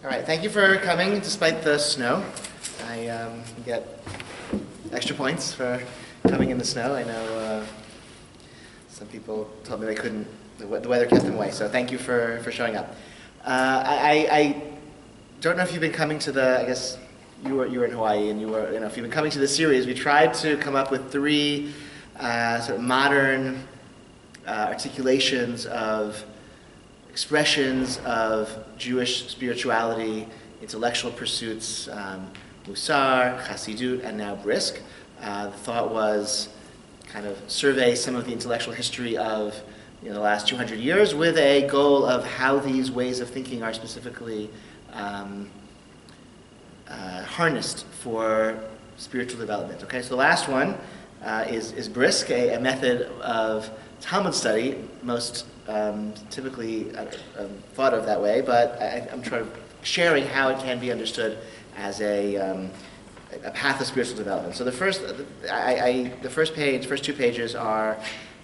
All right, thank you for coming despite the snow. I get extra points for coming in the snow. I know some people told me they couldn't, the weather kept them away, so thank you for showing up. I don't know if you've been coming to the, I guess you were in Hawaii, and if you've been coming to the series, we tried to come up with three sort of modern articulations of expressions of Jewish spirituality, intellectual pursuits, Musar, Chassidut, and now Brisk. The thought was kind of survey some of the intellectual history of the last 200 years with a goal of how these ways of thinking are specifically harnessed for spiritual development. Okay, so the last one is Brisk, a method of Talmud study, most typically thought of that way, but I'm sharing how it can be understood as a path of spiritual development. So the first two pages are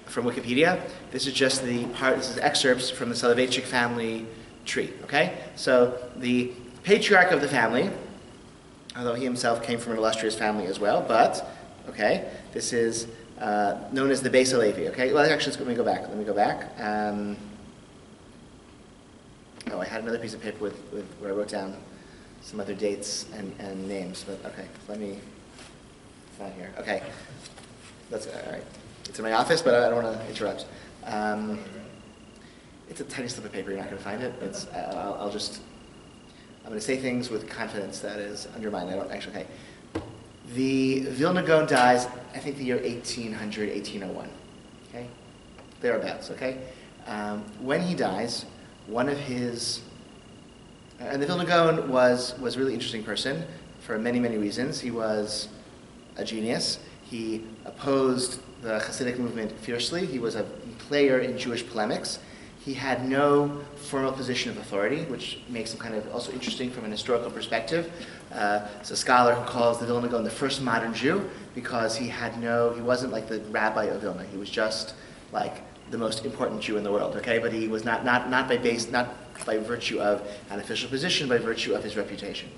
from Wikipedia. This is just this is excerpts from the Soloveitchik family tree, okay? So the patriarch of the family, although he himself came from an illustrious family as well, but, okay, this is known as the Beit Levi, okay? Well, actually, let me go back. I had another piece of paper with where I wrote down some other dates and names, but okay, it's not here. Okay, that's all right. It's in my office, but I don't want to interrupt. It's a tiny slip of paper. You're not going to find it. I'm going to say things with confidence that is undermined. I don't actually. Okay. The Vilna Gaon dies, I think, the year 1800, 1801. Okay, thereabouts. Okay, when he dies, one of his and the Vilna Gaon was a really interesting person for many, many reasons. He was a genius. He opposed the Hasidic movement fiercely. He was a player in Jewish polemics. He had no formal position of authority, which makes him kind of also interesting from an historical perspective. It's a scholar who calls the Vilna Gaon the first modern Jew because he wasn't like the Rabbi of Vilna. He was just like the most important Jew in the world, okay? But he was not by virtue of an official position, by virtue of his reputation.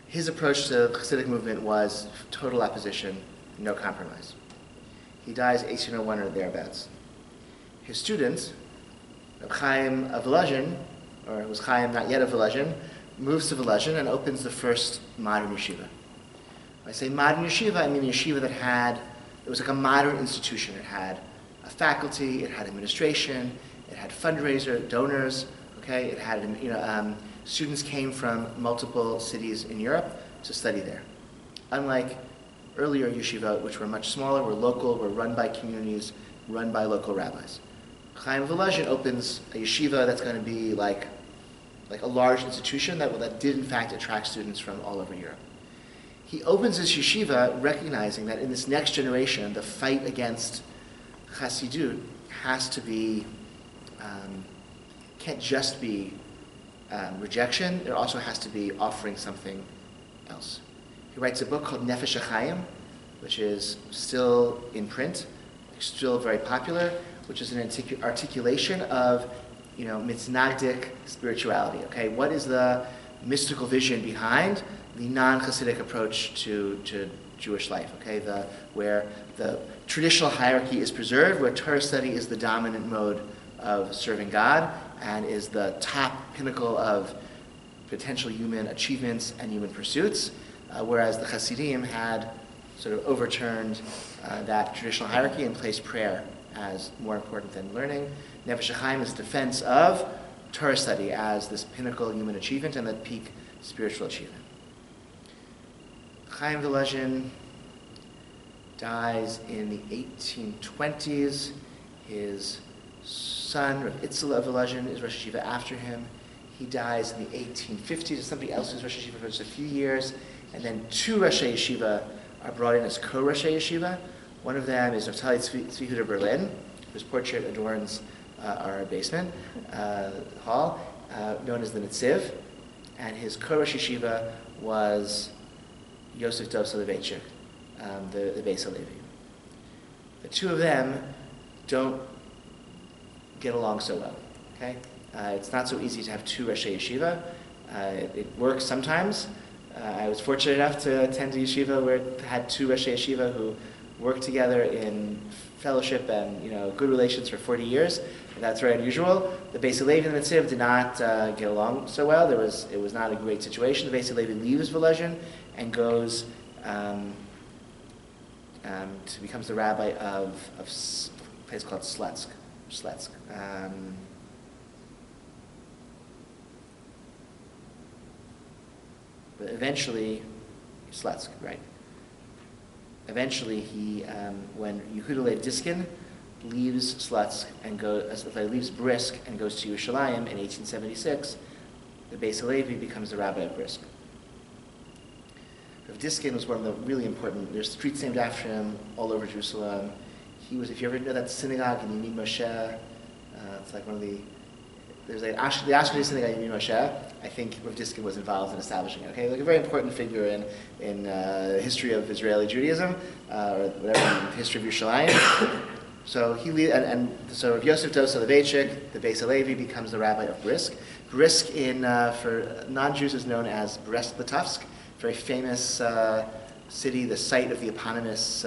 His approach to the Hasidic movement was total opposition, no compromise. He dies 1801 or thereabouts. His student, Reb Chaim of Volozhin, or it was Chaim not yet of Volozhin, moves to Volozhin and opens the first modern yeshiva. When I say modern yeshiva, I mean a yeshiva it was like a modern institution. It had a faculty, it had administration, it had fundraiser, donors, okay? It had, students came from multiple cities in Europe to study there. Unlike earlier yeshiva, which were much smaller, were local, were run by communities, run by local rabbis. Chaim Volozhin opens a yeshiva that's going to be like a large institution that did in fact attract students from all over Europe. He opens this yeshiva recognizing that in this next generation, the fight against Chassidut has to be, can't just be rejection, there also has to be offering something else. He writes a book called Nefesh HaChaim, which is still in print, still very popular, which is an articulation of, mitznagdic spirituality. Okay, what is the mystical vision behind the non-Hasidic approach to Jewish life? Okay, where the traditional hierarchy is preserved, where Torah study is the dominant mode of serving God and is the top pinnacle of potential human achievements and human pursuits. Whereas the Hasidim had sort of overturned that traditional hierarchy and placed prayer as more important than learning. Nefesh HaChaim is defense of Torah study as this pinnacle human achievement and the peak spiritual achievement. Chaim Volozhin dies in the 1820s. His son, Rav Itzel of Volozhin, is Rosh Yeshiva after him. He dies in the 1850s, and somebody else who's Rosh Yeshiva for just a few years. And then two Roshei Yeshiva are brought in as co-Roshei Yeshiva. One of them is Naftali Tzvihuda Berlin, whose portrait adorns our basement hall, known as the Netziv. And his co-Rosh Yeshiva was Yosef Dov Soloveitchik, the Beit Levi. The two of them don't get along so well. Okay, it's not so easy to have two Roshei Yeshiva. It works sometimes. I was fortunate enough to attend a yeshiva where it had two Roshei Yeshiva who worked together in fellowship and good relations for 40 years. And that's very unusual. The Beis Halevi and the Netziv did not get along so well. It was not a great situation. The Beis Halevi leaves Volozhin and goes becomes the rabbi of a place called Sletsk. But eventually, Sletsk, right? Eventually, he, when Yehuda Leib Diskin leaves Sletsk and leaves Brisk and goes to Yerushalayim in 1876, the Beis Halevi becomes the rabbi of Brisk. Rav Diskin was one of the really important. There's streets named after him all over Jerusalem. He was, if you ever know that synagogue in Yemid Moshe, it's like one of the. There's the Ashkenazi synagogue in Yemid Moshe. I think Rav Diskin was involved in establishing it. Okay, like a very important figure in the history of Israeli Judaism, or whatever, the history of Yerushalayim. So so Rav Yosef Dov Soloveitchik, the Beis Halevi, becomes the rabbi of Brisk. Brisk for non-Jews is known as Brest-Litovsk, very famous city, the site of the eponymous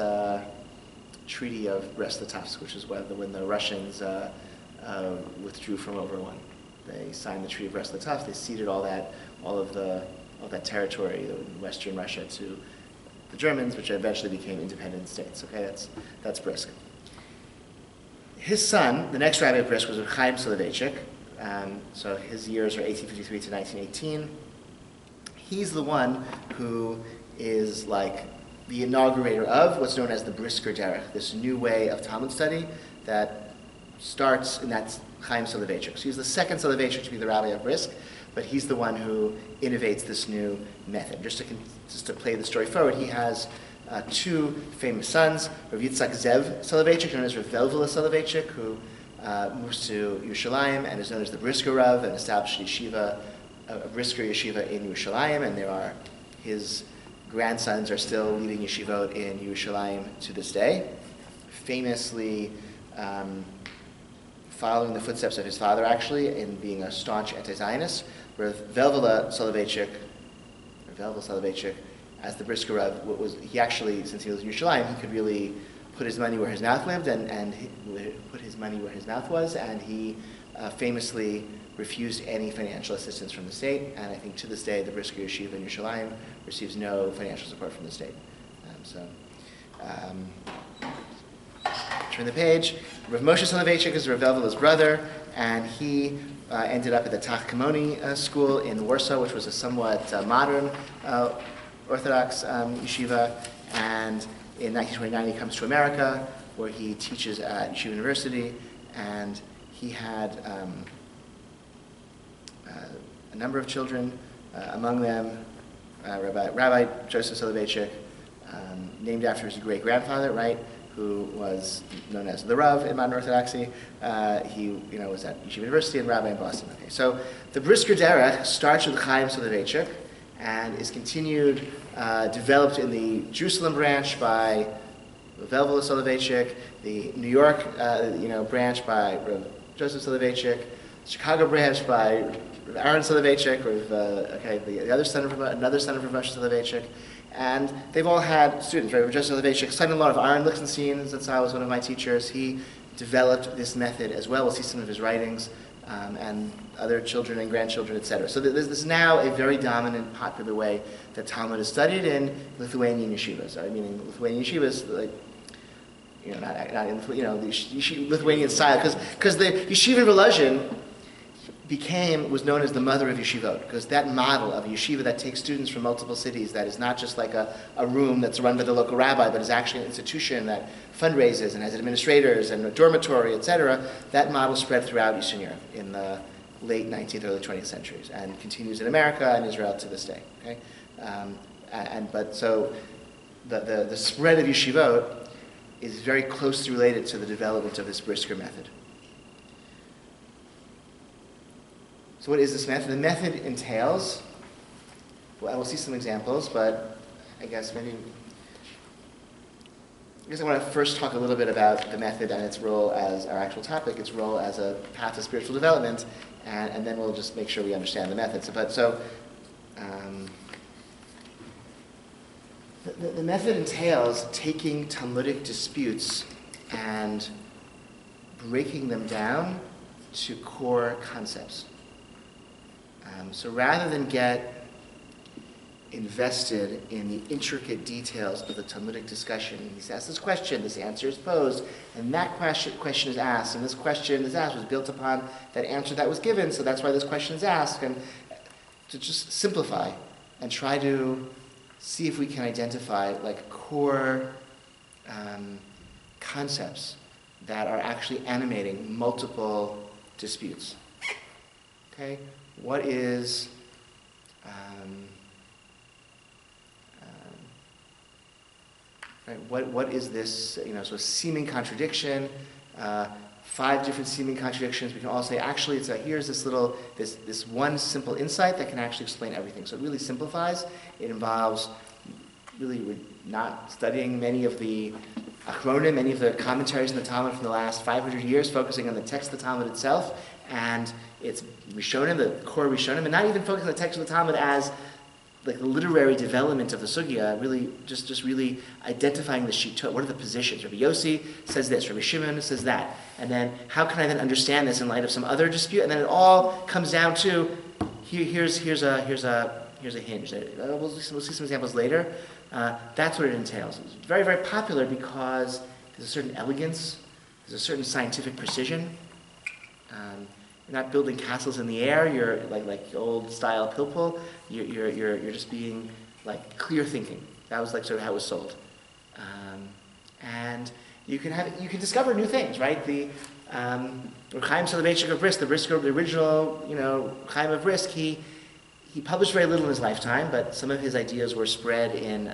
Treaty of Brest-Litovsk, which is when the Russians withdrew from Overone. They signed the Treaty of Brest-Litovsk. They ceded all of that territory in Western Russia to the Germans, which eventually became independent states. Okay, that's Brisk. His son, the next rabbi of Brisk, was Chaim Soloveitchik. So his years are 1853 to 1918. He's the one who is like the inaugurator of what's known as the Brisker Derech, this new way of Talmud study that starts, and that's Chaim Soloveitchik. So he's the second Soloveitchik to be the rabbi of Brisk, but he's the one who innovates this new method. Just to play the story forward, he has two famous sons, Rav Yitzchak Zev Soloveitchik, known as Rav Velvela Soloveitchik, who moves to Yerushalayim and is known as the Brisker Rav, and established a Brisker yeshiva in Yerushalayim, and his grandsons are still leading yeshivot in Yerushalayim to this day, famously following the footsteps of his father, actually, in being a staunch anti-Zionist. Rav Velvela Soloveitchik, as the Brisker Rav, he actually, since he was in Yerushalayim, he could really put his money where his mouth lived, and put his money where his mouth was, and he famously refused any financial assistance from the state, and I think to this day the Brisker Yeshiva in Yerushalayim receives no financial support from the state. Turn the page. Rav Moshe Soloveitchik is Rav Velvela's brother, and he ended up at the Tach school in Warsaw, which was a somewhat modern Orthodox yeshiva, and in 1929 he comes to America, where he teaches at Yeshiva University, and he had a number of children, among them Rabbi Joseph Soloveitchik, named after his great-grandfather, right, who was known as the Rav in modern Orthodoxy. He was at Yeshiva University and Rabbi in Boston. Okay. So the Brisker Derech starts with Chaim Soloveitchik and is continued, developed in the Jerusalem branch by Velvela Soloveitchik, the New York branch by Rav Joseph Soloveitchik, Chicago branch by Aaron Soloveitchik, another son of Rav Moshe Soloveitchik, and they've all had students. Right, Rav Joseph Soloveitchik, son-in-law of Aaron Lichtenstein, that's how I was one of my teachers. He developed this method as well. We'll see some of his writings, and other children and grandchildren, etc. So this is now a very dominant, popular way that Talmud is studied in Lithuanian yeshivas. Meaning Lithuanian yeshivas, like, not in the Lithuanian style, because the yeshiva in Volozhin was known as the mother of yeshivot, because that model of a yeshiva that takes students from multiple cities, that is not just like a room that's run by the local rabbi, but is actually an institution that fundraises and has administrators and a dormitory, etc., that model spread throughout Eastern Europe in the late 19th, early 20th centuries, and continues in America and Israel to this day. Okay, so the spread of yeshivot is very closely related to the development of this Brisker method. So what is this method? The method entails, well, we'll see some examples, but I guess maybe guess I want to first talk a little bit about the method and its role as our actual topic, its role as a path to spiritual development, and then we'll just make sure we understand the methods. The method entails taking Talmudic disputes and breaking them down to core concepts. So rather than get invested in the intricate details of the Talmudic discussion, he's asked this question, this answer is posed, and that question is asked, and this question is asked was built upon that answer that was given, so that's why this question is asked, and to just simplify and try to see if we can identify like core concepts that are actually animating multiple disputes. Okay, what is what is this? So a seeming contradiction. 5 different seeming contradictions. We can all say actually here's this one simple insight that can actually explain everything. So it really simplifies. It involves really not studying many of the achronim, many of the commentaries in the Talmud from the last 500 years, focusing on the text of the Talmud itself, and it's Rishonim, the core Rishonim, and not even focusing on the text of the Talmud as like the literary development of the sugya, really just really identifying the shitot. What are the positions? Rabbi Yossi says this, Rabbi Shimon says that, and then how can I then understand this in light of some other dispute? And then it all comes down to here's a hinge. We'll see some examples later. That's what it entails. It's very, very popular because there's a certain elegance, there's a certain scientific precision. You're not building castles in the air. You're like old style pilpul. You're just being like clear thinking. That was like sort of how it was sold. And you can discover new things, right? The Chaim Soloveitchik of Brisk, the original Chaim of Brisk, he published very little in his lifetime, but some of his ideas were spread in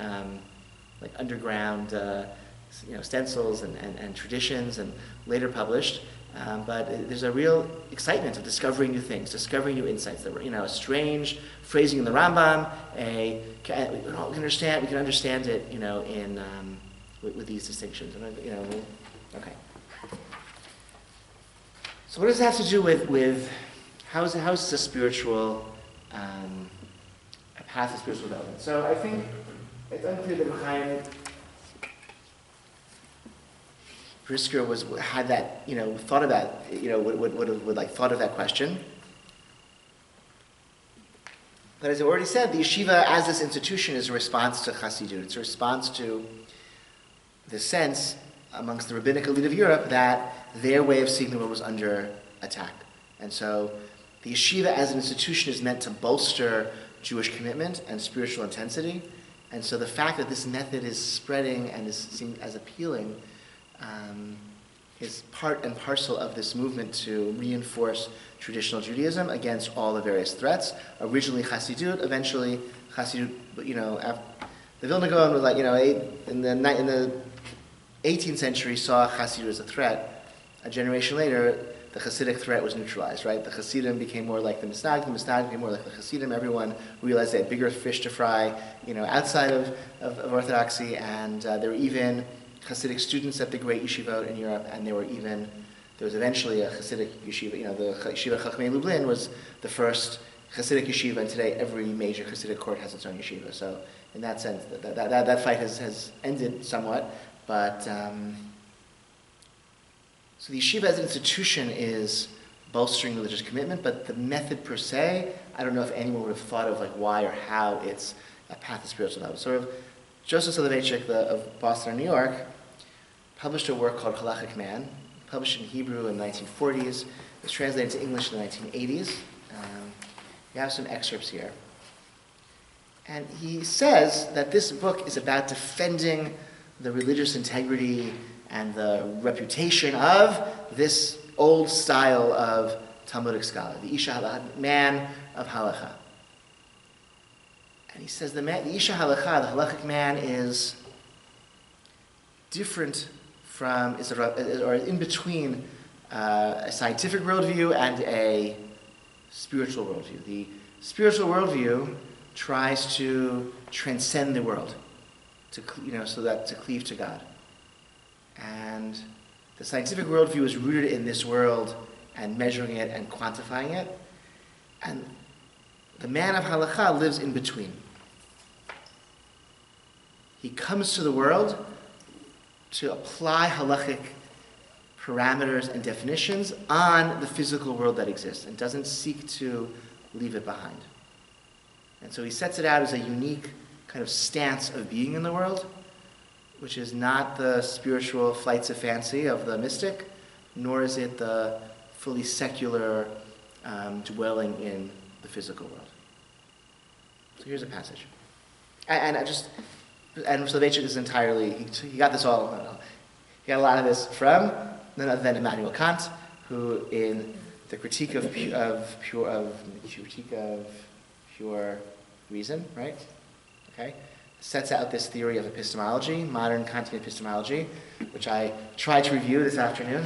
like underground stencils and traditions, and later published. But there's a real excitement of discovering new things, discovering new insights. That were, a strange phrasing in the Rambam. We can understand it, with these distinctions. Okay. So what does it have to do with how is this a spiritual, a path of spiritual development? So I think it's unclear that Chaim Brisker had that, thought about, would thought of that question. But as I already said, the yeshiva as this institution is a response to Chassidut. It's a response to the sense amongst the rabbinic elite of Europe that their way of seeing the world was under attack. And so the yeshiva as an institution is meant to bolster Jewish commitment and spiritual intensity. And so the fact that this method is spreading and is seen as appealing is part and parcel of this movement to reinforce traditional Judaism against all the various threats. Originally Chassidut, eventually Chassidut, the Vilna Gaon was in the 18th century saw Chassidut as a threat. A generation later, the Hasidic threat was neutralized, right? The Hasidim became more like the Misnag became more like the Hasidim. Everyone realized they had bigger fish to fry, outside of Orthodoxy, and there were even Hasidic students at the great yeshivot in Europe, and there was eventually a Hasidic yeshiva. The Yeshiva Chachmei Lublin was the first Hasidic yeshiva, and today every major Hasidic court has its own yeshiva. So in that sense, that fight has ended somewhat. But so the yeshiva as an institution is bolstering religious commitment, but the method per se, I don't know if anyone would have thought of why or how it's a path to spiritual development. Sort of Joseph Soloveitchik of Boston and New York published a work called Halachic Man, published in Hebrew in the 1940s. It was translated to English in the 1980s. You have some excerpts here. And he says that this book is about defending the religious integrity and the reputation of this old style of Talmudic scholar, the Isha man of Halacha. And he says the Isha Halacha, the Halachic man, is different from, or in between a scientific worldview and a spiritual worldview. The spiritual worldview tries to transcend the world, to cleave to God. And the scientific worldview is rooted in this world and measuring it and quantifying it. And the man of halakha lives in between. He comes to the world to apply halachic parameters and definitions on the physical world that exists and doesn't seek to leave it behind. And so he sets it out as a unique kind of stance of being in the world, which is not the spiritual flights of fancy of the mystic, nor is it the fully secular dwelling in the physical world. So here's a passage. And so Vaichik is entirely, he got this all, he got a lot of this from none other than Immanuel Kant, who in the critique of pure reason, right? Okay, sets out this theory of epistemology, modern Kantian epistemology, which I tried to review this afternoon.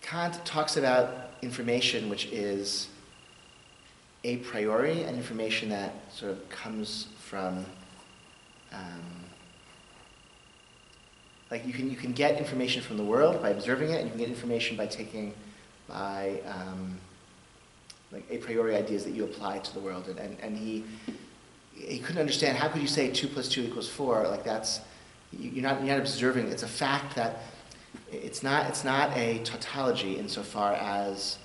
Kant talks about information which is a priori, and information that sort of comes from, like you can get information from the world by observing it, and you can get information by taking, like a priori ideas that you apply to the world. And he couldn't understand, how could you say 2 + 2 = 4? Like you're not observing. It's a fact that it's not a tautology insofar as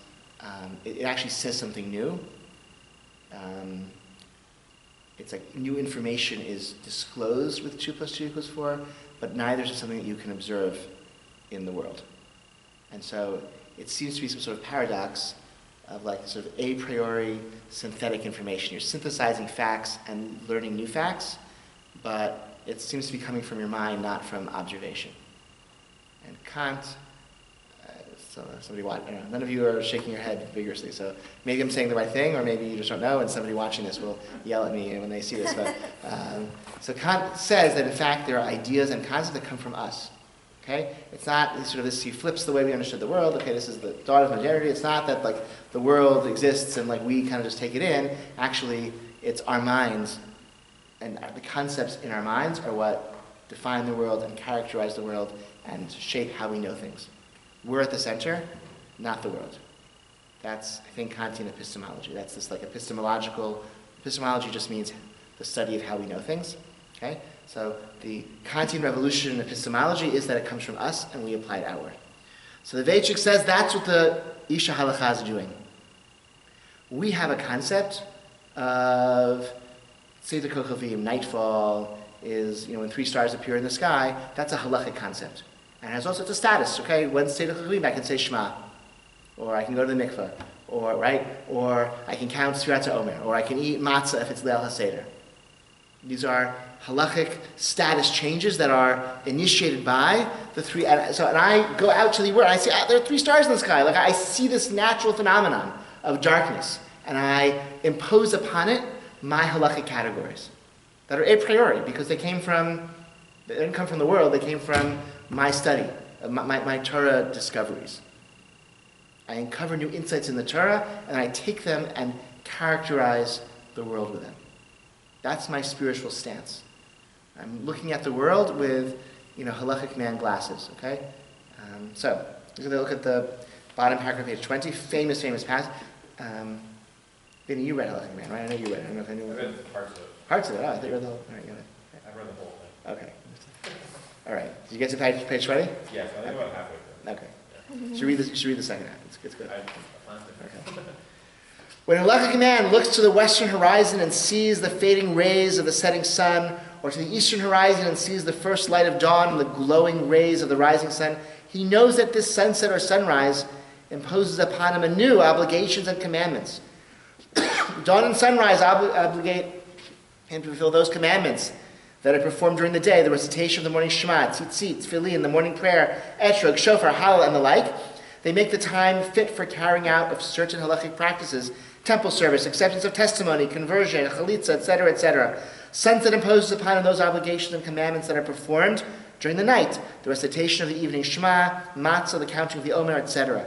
it actually says something new. It's like new information is disclosed with 2 + 2 = 4, but neither is it something that you can observe in the world. And so it seems to be some sort of paradox of like sort of a priori synthetic information. You're synthesizing facts and learning new facts, but it seems to be coming from your mind, not from observation. And Kant, somebody watching, none of you are shaking your head vigorously, so maybe I'm saying the right thing, or maybe you just don't know, and somebody watching this will yell at me when they see this. But so Kant says that in fact there are ideas and concepts that come from us. Okay, it's not sort of this. He flips the way we understood the world. Okay, this is the dawn of modernity. It's not that like the world exists and like we kind of just take it in. Actually, it's our minds, and the concepts in our minds are what define the world and characterize the world and shape how we know things. We're at the center, not the world. That's, I think, Kantian epistemology. That's this like epistemology just means the study of how we know things. Okay, so the Kantian revolution in epistemology is that it comes from us and we apply it outward. So the Vaichik says that's what the Isha Halakha is doing. We have a concept of Seder Kochavim, nightfall is, when 3 stars appear in the sky. That's a halachic concept. And it has all sorts of status. Okay, when Seder Kochavim, I can say Shema, or I can go to the mikveh, or I can count Sfirat HaOmer, or I can eat matzah if it's Leil HaSeder. These are halachic status changes that are initiated by the 3. And I go out to the world, and I see there are 3 stars in the sky. Like I see this natural phenomenon of darkness, and I impose upon it my halachic categories that are a priori because they didn't come from the world. They came from my study, my Torah discoveries. I uncover new insights in the Torah, and I take them and characterize the world with them. That's my spiritual stance. I'm looking at the world with, halachic man glasses, okay? So, we're going to look at the bottom paragraph, page 20, famous passage. Vinny, you read Halachic Man, right? I know you read it. I don't know if anyone... I read parts of it. Parts of it? Oh, I thought you read the whole... All right, got it. I read the whole thing. Okay. All right. Did you get to page 20? Yes, I think about halfway through. Okay. Yeah. You should read the second half. It's good. Okay. When a Halachic man looks to the western horizon and sees the fading rays of the setting sun, or to the eastern horizon and sees the first light of dawn and the glowing rays of the rising sun, he knows that this sunset or sunrise imposes upon him anew obligations and commandments. Dawn and sunrise obligate him to fulfill those commandments that are performed during the day, the recitation of the morning Shema, tzitzit, tefillin, the morning prayer, etrog, shofar, hallel, and the like. They make the time fit for carrying out of certain halachic practices, temple service, acceptance of testimony, conversion, chalitza, etc., etc. Sunset imposes upon him those obligations and commandments that are performed during the night, the recitation of the evening Shema, matzah, the counting of the Omer, etc.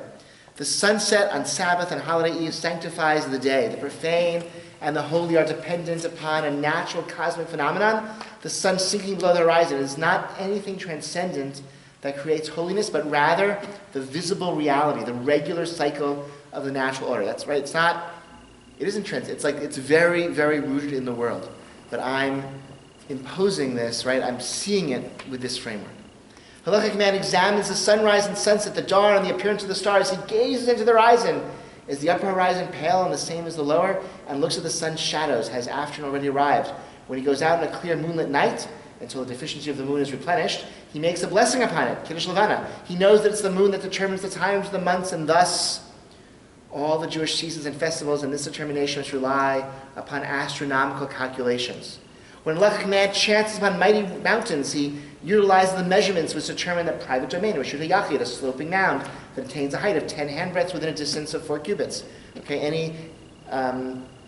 The sunset on Sabbath and holiday eve sanctifies the day. The profane and the holy are dependent upon a natural cosmic phenomenon. The sun sinking below the horizon is not anything transcendent that creates holiness, but rather the visible reality, the regular cycle of the natural order. That's right. It isn't transcendent. It's very, very rooted in the world. But I'm imposing this, right? I'm seeing it with this framework. Halachic man examines the sunrise and sunset, the dawn and the appearance of the stars. He gazes into the horizon. Is the upper horizon pale and the same as the lower? And looks at the sun's shadows. Has afternoon already arrived? When he goes out on a clear moonlit night, until the deficiency of the moon is replenished, he makes a blessing upon it, Kiddush Levana. He knows that it's the moon that determines the times of the months, and thus all the Jewish seasons and festivals in this determination must rely upon astronomical calculations. When Halachic man chances upon mighty mountains, he utilizes the measurements which determine the private domain, which is a yachid, a sloping mound that attains a height of 10 handbreadths within a distance of 4 cubits. Okay, any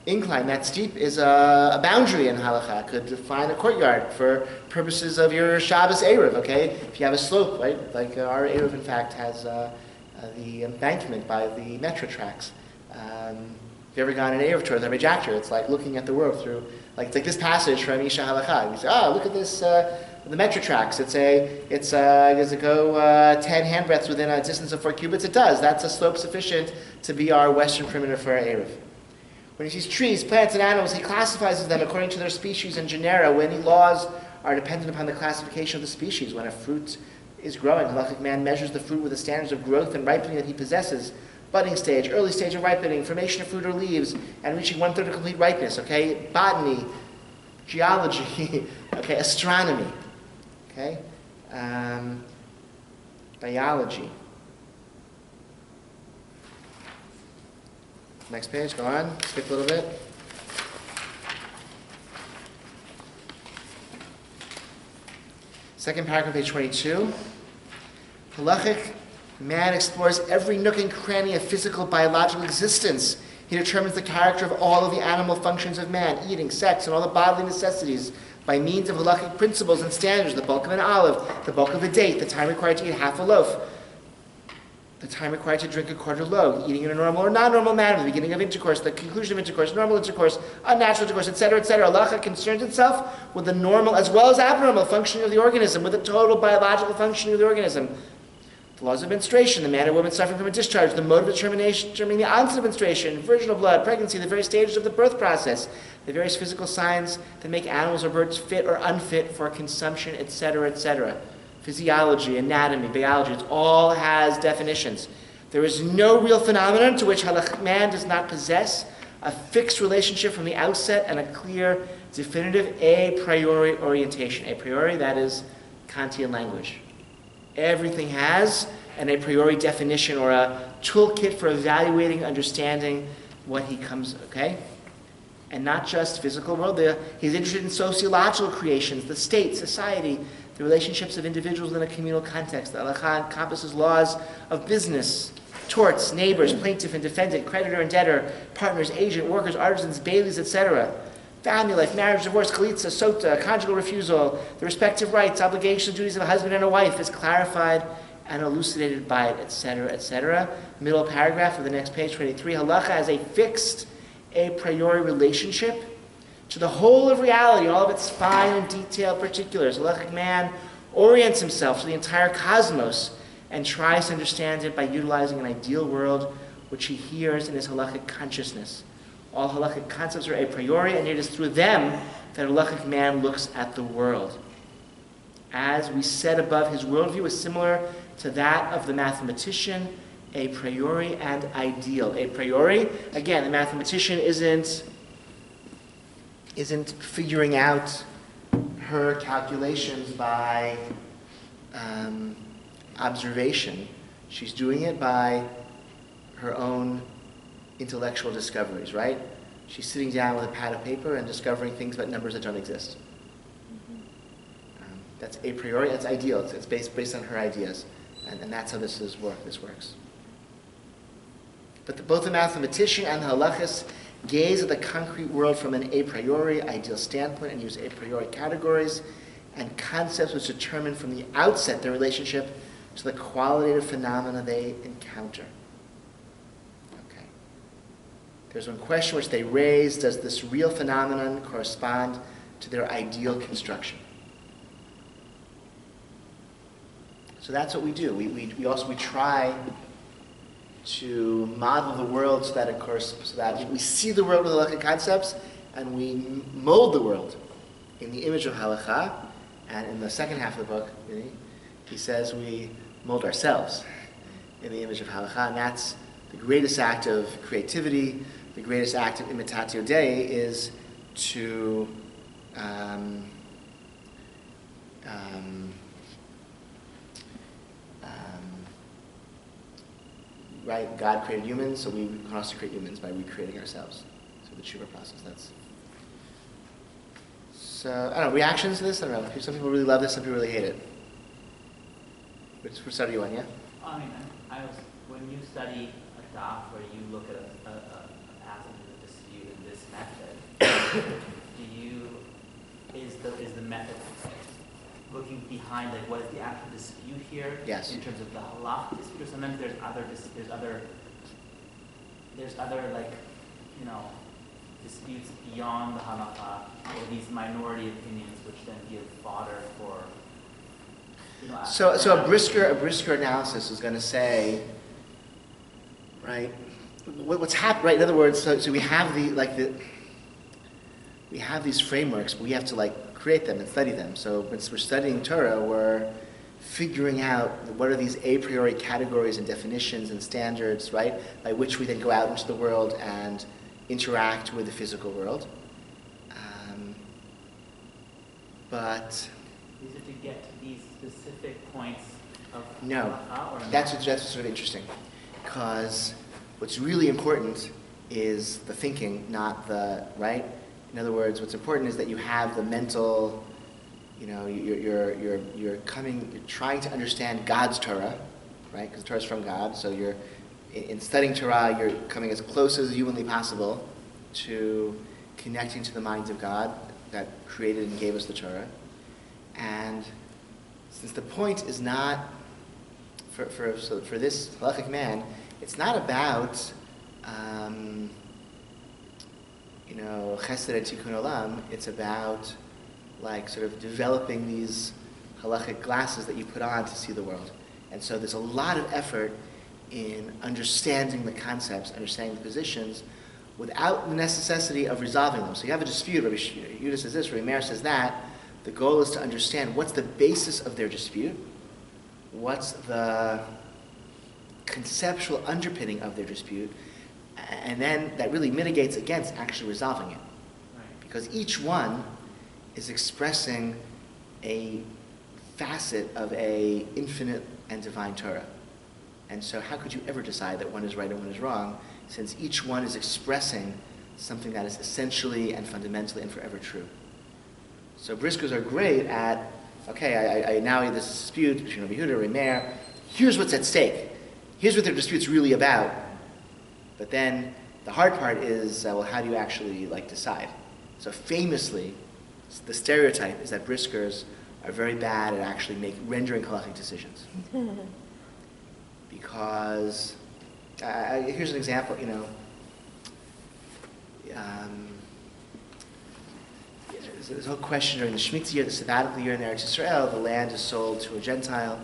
incline that steep is a boundary in halakha. Could define a courtyard for purposes of your Shabbos Eruv. Okay, if you have a slope, right, like our Eruv in fact has the embankment by the metro tracks. If you ever gone an Eruv tour with a projector, it's like looking at the world through, like this passage from Isha Halakha. You say, look at this, the metro tracks. Does it go 10 handbreadths within a distance of 4 cubits? It does. That's a slope sufficient to be our western perimeter for our Eruv. When he sees trees, plants, and animals, he classifies them according to their species and genera. When any laws are dependent upon the classification of the species. When a fruit is growing, Halachic man measures the fruit with the standards of growth and ripening that he possesses. Budding stage, early stage of ripening, formation of fruit or leaves, and reaching 1/3 of complete ripeness. Okay, botany, geology, okay, astronomy, okay, biology. Next page, go on, skip a little bit. Second paragraph, page 22. Halachic man explores every nook and cranny of physical, biological existence. He determines the character of all of the animal functions of man, eating, sex, and all the bodily necessities by means of halachic principles and standards, the bulk of an olive, the bulk of a date, the time required to eat half a loaf, the time required to drink a quarter loaf, eating in a normal or non-normal manner, the beginning of intercourse, the conclusion of intercourse, normal intercourse, unnatural intercourse, etc., etc. Halacha concerns itself with the normal as well as abnormal functioning of the organism, with the total biological functioning of the organism. The laws of menstruation, the man or woman suffering from a discharge, the mode of determining the onset of menstruation, virginal blood, pregnancy, the various stages of the birth process, the various physical signs that make animals or birds fit or unfit for consumption, etc., etc. Physiology, anatomy, biology, it all has definitions. There is no real phenomenon to which halachic man does not possess a fixed relationship from the outset and a clear, definitive a priori orientation. A priori, that is Kantian language. Everything has an a priori definition or a toolkit for evaluating, understanding what he comes, okay? And not just physical world. He's interested in sociological creations, the state, society, the relationships of individuals in a communal context. The halakha encompasses laws of business, torts, neighbors, plaintiff and defendant, creditor and debtor, partners, agent, workers, artisans, bailies, etc. Family life, marriage, divorce, chalitza, sota, conjugal refusal, the respective rights, obligations, duties of a husband and a wife is clarified and elucidated by it, etc., etc. Middle paragraph of the next page, 23. Halacha has a fixed, a priori relationship to the whole of reality, all of its fine and detailed particulars. Halachic man orients himself to the entire cosmos and tries to understand it by utilizing an ideal world which he hears in his halachic consciousness. All halachic concepts are a priori, and it is through them that a halachic man looks at the world. As we said above, his worldview is similar to that of the mathematician, a priori and ideal. A priori, again, the mathematician isn't figuring out her calculations by observation. She's doing it by her own intellectual discoveries, right? She's sitting down with a pad of paper and discovering things about numbers that don't exist. That's a priori, that's ideal. It's based on her ideas. And that's how this works. But both the mathematician and the halachist gaze at the concrete world from an a priori, ideal standpoint and use a priori categories and concepts which determine from the outset their relationship to the qualitative phenomena they encounter. There's one question which they raise: does this real phenomenon correspond to their ideal construction? So that's what we do. We try to model the world so that, of course, so that we see the world with halachic concepts, and we mold the world in the image of halakha. And in the second half of the book, he says we mold ourselves in the image of halakha, and that's the greatest act of creativity. The greatest act of imitatio Dei is to right? God created humans, so we can also create humans by recreating ourselves. So the tshuva process. So I don't know, reactions to this. I don't know. Some people really love this. Some people really hate it. Which side are you on? Yeah. I mean, when you study a daf where you look at a passage of dispute in this method, is the method looking behind, like, what is the actual dispute here? Yes. In terms of the halach dispute, or sometimes there's other like, disputes beyond the halacha, or these minority opinions, which then give fodder for. So a brisker analysis is going to say, right? What's happened? Right. In other words, so we have we have these frameworks, but we have to create them and study them. So when we're studying Torah, we're figuring out what are these a priori categories and definitions and standards, right, by which we then go out into the world and interact with the physical world. But these are to get to these specific points of no, or that's what's sort of interesting, because what's really important is the thinking, not the right. In other words, what's important is that you have the mental, you're trying to understand God's Torah, right? Because Torah is from God, so you're in studying Torah, you're coming as close as humanly possible to connecting to the minds of God that created and gave us the Torah. And since the point is not for this halachic man, it's not about chesed and tikkun olam. It's about sort of developing these halachic glasses that you put on to see the world. And so there's a lot of effort in understanding the concepts, understanding the positions, without the necessity of resolving them. So you have a dispute, Rabbi Yehuda says this, Rabbi Meir says that. The goal is to understand what's the basis of their dispute, what's the conceptual underpinning of their dispute, and then that really mitigates against actually resolving it. Right. Because each one is expressing a facet of a infinite and divine Torah. And so how could you ever decide that one is right and one is wrong, since each one is expressing something that is essentially and fundamentally and forever true? So briskers are great at, okay, I now have this dispute between Rabbi Yehuda and Rabbi Meir. Here's what's at stake. Here's what their dispute's really about. But then the hard part is, well, how do you actually decide? So famously, the stereotype is that briskers are very bad at actually rendering halachic decisions. Because, here's an example, this whole question during the Shemitah year, the sabbatical year in Eretz Yisrael, the land is sold to a Gentile,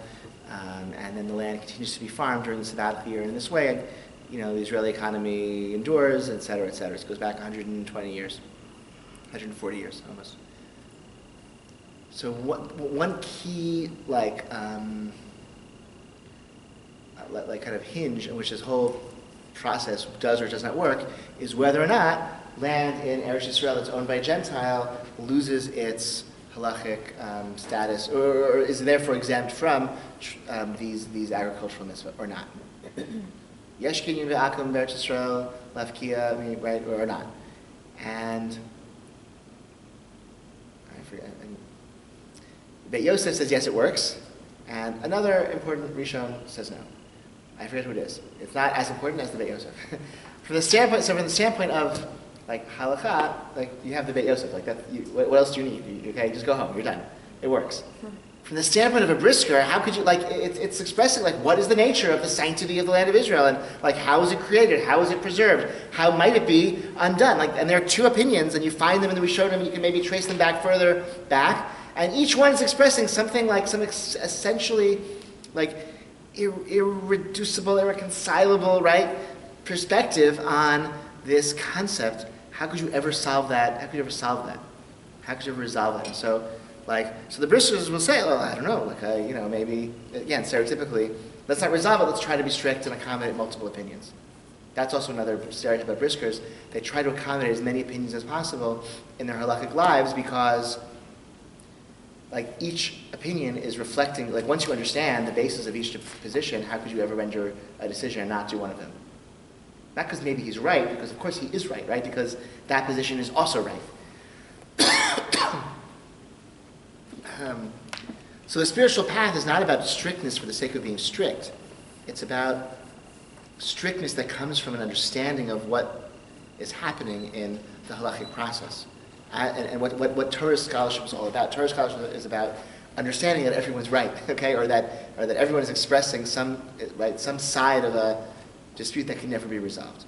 and then the land continues to be farmed during the sabbatical year. And in this way, the Israeli economy endures, et cetera, et cetera. So it goes back 120 years, 140 years almost. So one key kind of hinge in which this whole process does or does not work is whether or not land in Eretz Yisrael that's owned by a Gentile loses its halachic status or is therefore exempt from these agricultural mitzvah or not. Yesh kinyan v'akum b'Eretz Yisrael lafkia, right, or not. And I forget. Beit Yosef says yes, it works, and another important Rishon says no. I forget who it is. It's not as important as the Beit Yosef. From the standpoint of halakha, you have the Beit Yosef. What else do you need? Okay, just go home. You're done. It works. from the standpoint of a brisker, how could you, like, it's expressing, like, what is the nature of the sanctity of the land of Israel? And, like, how is it created? How is it preserved? How might it be undone? Like, and there are two opinions, and you find them in the Rishonim, you can maybe trace them back further back, and each one is expressing something like some essentially, like, irreducible, irreconcilable, right, perspective on this concept. How could you ever solve that? How could you ever solve that? How could you ever resolve that? And so the Briskers will say, well, I don't know, like, maybe, again, stereotypically, let's not resolve it, let's try to be strict and accommodate multiple opinions. That's also another stereotype about Briskers. They try to accommodate as many opinions as possible in their halakhic lives because, like, each opinion is reflecting, like, once you understand the basis of each position, how could you ever render a decision and not do one of them? Not because maybe he's right, because of course he is right? Because that position is also right. So the spiritual path is not about strictness for the sake of being strict. It's about strictness that comes from an understanding of what is happening in the halachic process. And what Torah scholarship is all about. Torah scholarship is about understanding that everyone's right, okay, or that everyone is expressing some side of a dispute that can never be resolved.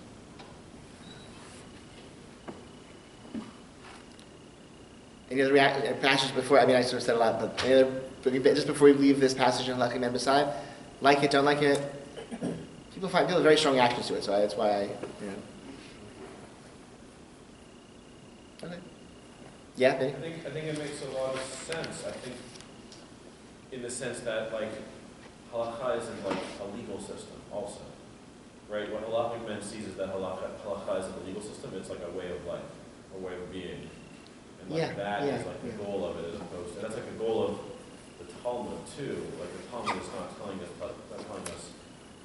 Any other passages before? I mean, I sort of said a lot, but just before we leave this passage in Halakha Mem Beside, like it, don't like it. People have very strong reactions to it, so that's why Okay. Yeah. I think it makes a lot of sense. I think, in the sense that, like, halakha isn't like a legal system, also, right? What halakhic men sees is that halakha isn't a legal system; it's like a way of life, a way of being. And that is like the goal of it, as opposed to, that's like the goal of the Talmud too. Like, the Talmud is not telling us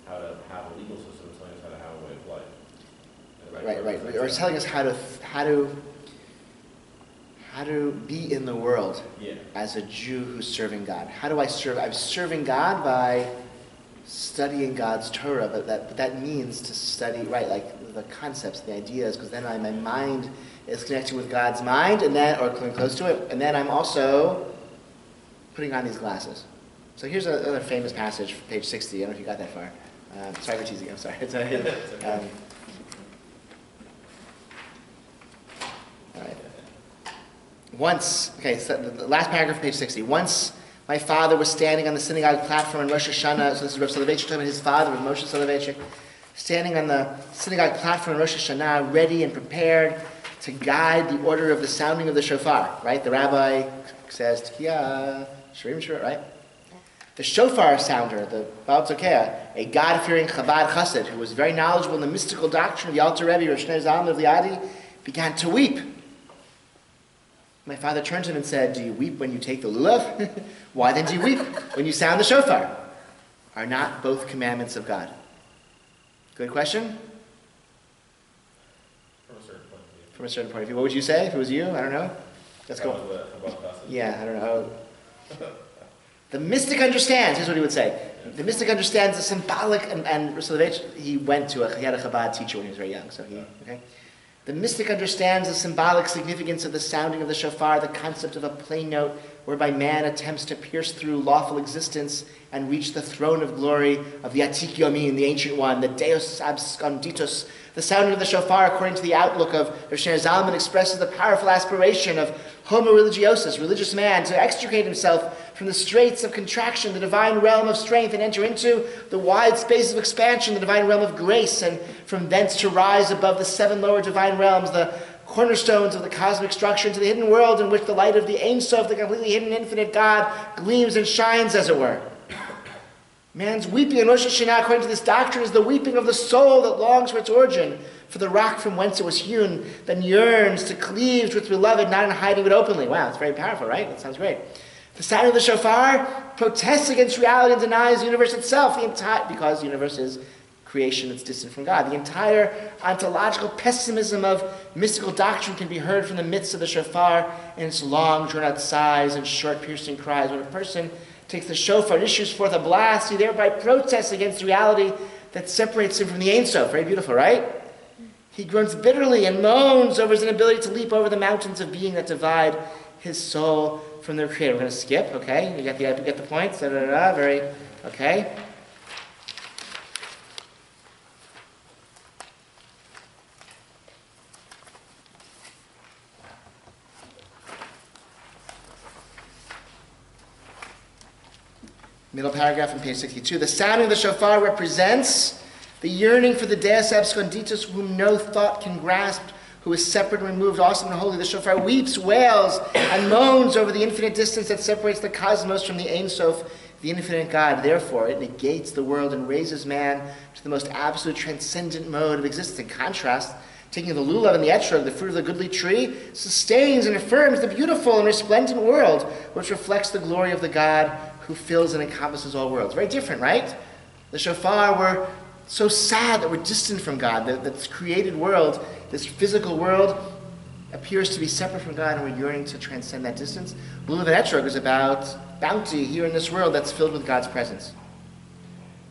how to have a legal system; it's telling us how to have a way of life. Right. Or it's telling us how to be in the world as a Jew who's serving God. How do I serve? I'm serving God by studying God's Torah, but that means to study, right, like the concepts, the ideas, because then my mind is connecting with God's mind, and then, or coming close to it, and then I'm also putting on these glasses. So here's another famous passage, page 60. I don't know if you got that far. Sorry for teasing. I'm sorry. All right. So the last paragraph, page 60. Once my father was standing on the synagogue platform in Rosh Hashanah. So this is Rav Soloveitchik talking about his father, Rav Moshe Soloveitchik, standing on the synagogue platform in Rosh Hashanah, ready and prepared to guide the order of the sounding of the shofar, right? The rabbi says, Tkiya, Shirim Shir, right? The shofar sounder, the Baal Tzokea, a God-fearing Chabad Chassid, who was very knowledgeable in the mystical doctrine of the Alter Rebbe, Rosh Zalman of Liadi, began to weep. My father turned to him and said, do you weep when you take the lulav? Why then do you weep when you sound the shofar? Are not both commandments of God? Good question? From a certain point of view. What would you say if it was you? I don't know. Let's go. Yeah, I don't know. The mystic understands, here's what he would say. The mystic understands the symbolic, and Soloveitchik, he had a Chabad teacher when he was very young, so The mystic understands the symbolic significance of the sounding of the shofar, the concept of a plain note whereby man attempts to pierce through lawful existence and reach the throne of glory of the Atik Yomin, the Ancient One, the Deus Absconditus. The sounding of the shofar, according to the outlook of Rosh Zalman, expresses the powerful aspiration of homo religiosus, religious man, to extricate himself from the straits of contraction, the divine realm of strength, and enter into the wide space of expansion, the divine realm of grace, and from thence to rise above the seven lower divine realms, the cornerstones of the cosmic structure, into the hidden world in which the light of the Ein Sof, the completely hidden infinite God, gleams and shines, as it were. Man's weeping in Rosh Hashanah, according to this doctrine, is the weeping of the soul that longs for its origin, for the rock from whence it was hewn, then yearns to cleave to its beloved, not in hiding but openly. Wow, it's very powerful, right? That sounds great. The sound of the shofar protests against reality and denies the universe itself, because the universe is creation that's distant from God. The entire ontological pessimism of mystical doctrine can be heard from the midst of the shofar in its long, drawn-out sighs and short, piercing cries. When a person takes the shofar and issues forth a blast, he thereby protests against reality that separates him from the Ein Sof. Very beautiful, right? He groans bitterly and moans over his inability to leap over the mountains of being that divide his soul from the Creator. We're going to skip, okay? You get the point? Very, okay? Middle paragraph on page 62. The sounding of the shofar represents the yearning for the Deus Absconditus, whom no thought can grasp, who is separate and removed, awesome and holy. The shofar weeps, wails, and moans over the infinite distance that separates the cosmos from the Ein Sof, the infinite God. Therefore, it negates the world and raises man to the most absolute transcendent mode of existence. In contrast, taking the lulav and the etrog, the fruit of the goodly tree, sustains and affirms the beautiful and resplendent world, which reflects the glory of the God who fills and encompasses all worlds. Very different, right? The shofar were so sad that we're distant from God, that this created world, this physical world, appears to be separate from God, and we're yearning to transcend that distance. Lulav and etrog is about bounty here in this world that's filled with God's presence.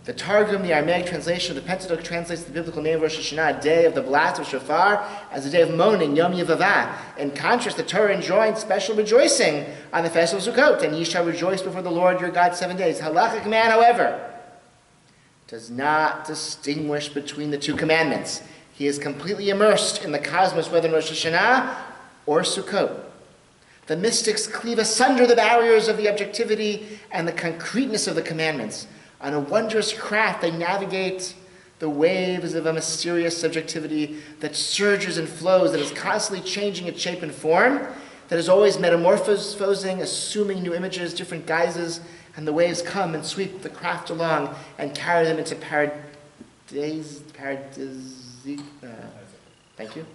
The Targum, the Aramaic translation of the Pentateuch, translates the biblical name of Rosh Hashanah, day of the blast of shofar, as a day of mourning, Yom Yevavah. In contrast, the Torah enjoined special rejoicing on the festival of Sukkot, and ye shall rejoice before the Lord your God 7 days. Halachic man, however, does not distinguish between the two commandments. He is completely immersed in the cosmos, whether in Rosh Hashanah or Sukkot. The mystics cleave asunder the barriers of the objectivity and the concreteness of the commandments. On a wondrous craft, they navigate the waves of a mysterious subjectivity that surges and flows, that is constantly changing its shape and form, that is always metamorphosing, assuming new images, different guises, and the waves come and sweep the craft along and carry them into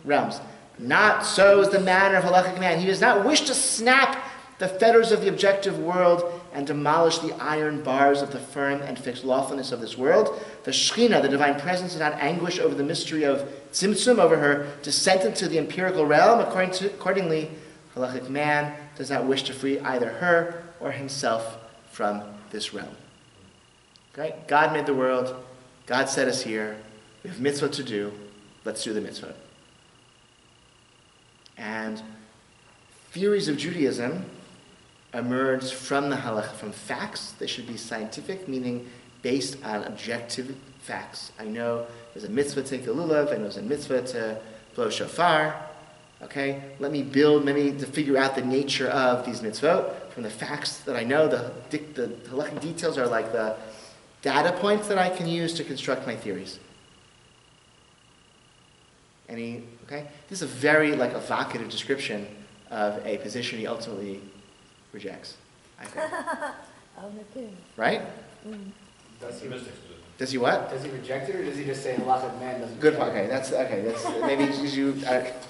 realms. Not so is the manner of halachic man. He does not wish to snap the fetters of the objective world and demolish the iron bars of the firm and fixed lawfulness of this world. The Shekhinah, the divine presence, does not anguish over the mystery of Tzimtzum, over her descent into the empirical realm. Accordingly, halachic man does not wish to free either her or himself from this realm. Okay? God made the world. God set us here. We have mitzvah to do. Let's do the mitzvah. And theories of Judaism emerge from the halakha, from facts. They should be scientific, meaning based on objective facts. I know there's a mitzvah to take the lulav, I know there's a mitzvah to blow shofar. Okay, let me to figure out the nature of these mitzvot from the facts that I know. The halakhic details are like the data points that I can use to construct my theories. Okay? This is a very evocative description of a position he ultimately rejects, I think. Right? That's the mystics do it. Does he what? Does he reject it, or does he just say halachic man doesn't? Good point. Okay, that's maybe you.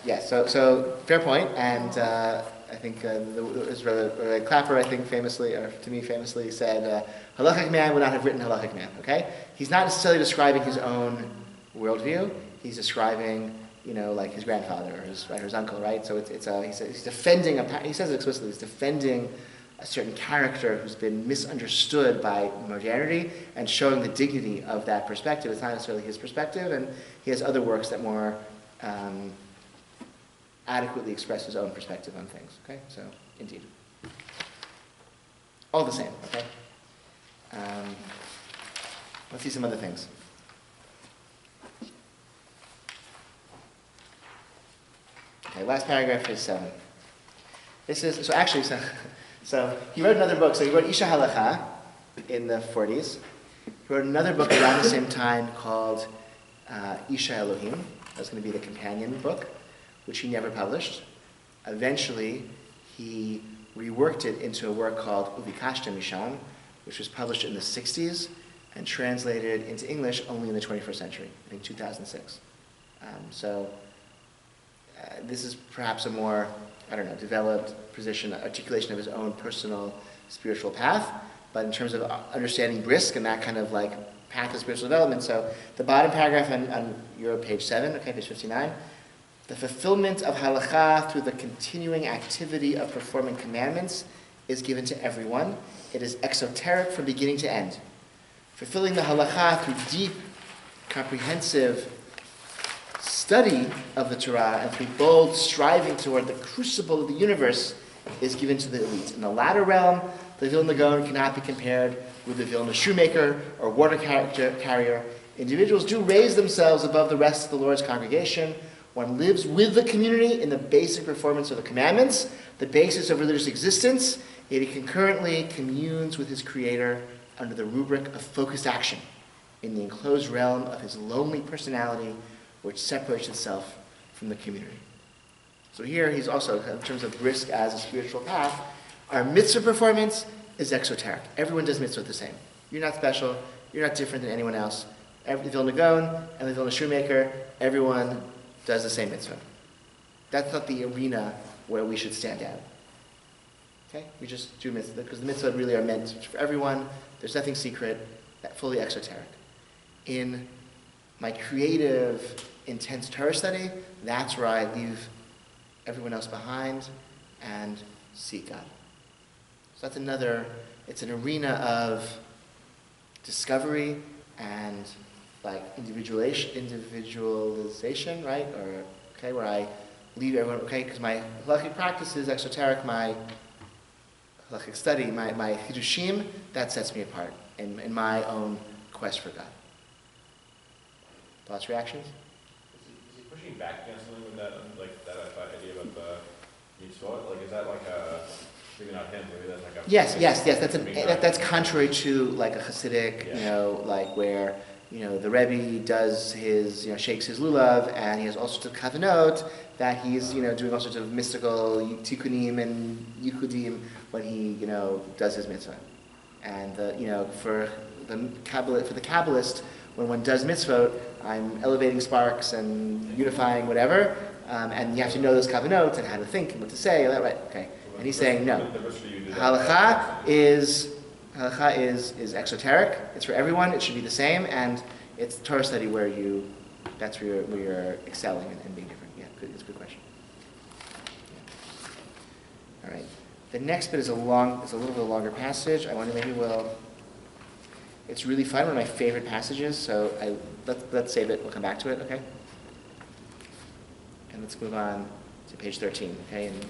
Yes. So fair point. And I think Rabbi Clapper, I think famously, or to me famously, said halachic man would not have written halachic man. Okay, he's not necessarily describing his own worldview. He's describing, like his grandfather or his uncle, right? So he's defending he says it explicitly. He's defending a certain character who's been misunderstood by modernity and showing the dignity of that perspective. It's not necessarily his perspective, and he has other works that more adequately express his own perspective on things. Okay, so indeed, all the same. Okay, let's see some other things. Okay, last paragraph is 7. This is so he wrote another book. So he wrote Isha Halacha in the 40s. He wrote another book around the same time called Isha Elohim. That's going to be the companion book, which he never published. Eventually, he reworked it into a work called Uvikashta Misham, which was published in the 60s and translated into English only in the 21st century, I think 2006. This is perhaps a more, developed position, articulation of his own personal spiritual path, but in terms of understanding Brisk and that kind of path of spiritual development. So the bottom paragraph on your page 7, okay, page 59, the fulfillment of halakha through the continuing activity of performing commandments is given to everyone. It is exoteric from beginning to end. Fulfilling the halakha through deep, comprehensive study of the Torah and through bold striving toward the crucible of the universe is given to the elite. In the latter realm, the Vilna Gaon cannot be compared with the Vilna shoemaker or water carrier. Individuals do raise themselves above the rest of the Lord's congregation. One lives with the community in the basic performance of the commandments, the basis of religious existence, yet he concurrently communes with his Creator under the rubric of focused action in the enclosed realm of his lonely personality, which separates itself from the community. So here he's also, in terms of Brisk as a spiritual path, our mitzvah performance is exoteric. Everyone does mitzvah the same. You're not special. You're not different than anyone else. The Vilna Gaon and the Vilna shoemaker, everyone does the same mitzvah. That's not the arena where we should stand out. Okay? We just do mitzvah, because the mitzvah really are meant for everyone. There's nothing secret, fully exoteric. In my creative, intense Torah study, that's where I leave everyone else behind and seek God. So that's another, it's an arena of discovery and like individualization, right? Or, okay, where I leave everyone, okay, because my halachic practice is exoteric, my halachic study, my hidushim, that sets me apart in my own quest for God. Thoughts, reactions? Is he pushing back against something with that, like that idea about the mitzvot? Like, is that like a, maybe not him, maybe that's like a... Yes. That's contrary to like a Hasidic, like where, the Rabbi does his, shakes his lulav, and he has all sorts of kavanot that he's, doing all sorts of mystical tikkunim and yichudim when he, does his mitzvah. And, for the Kabbalist, when one does mitzvot, I'm elevating sparks and unifying whatever, and you have to know those kavanot and how to think and what to say, right? Okay. And he's saying no. Halakha is exoteric. It's for everyone. It should be the same, and it's Torah study where that's where you're excelling and being different. Yeah, good. It's a good question. Yeah. All right. The next bit is a little bit of a longer passage. I wonder it's really fun. One of my favorite passages. So let's save it. We'll come back to it. Okay. And let's move on to page 13. Okay. In your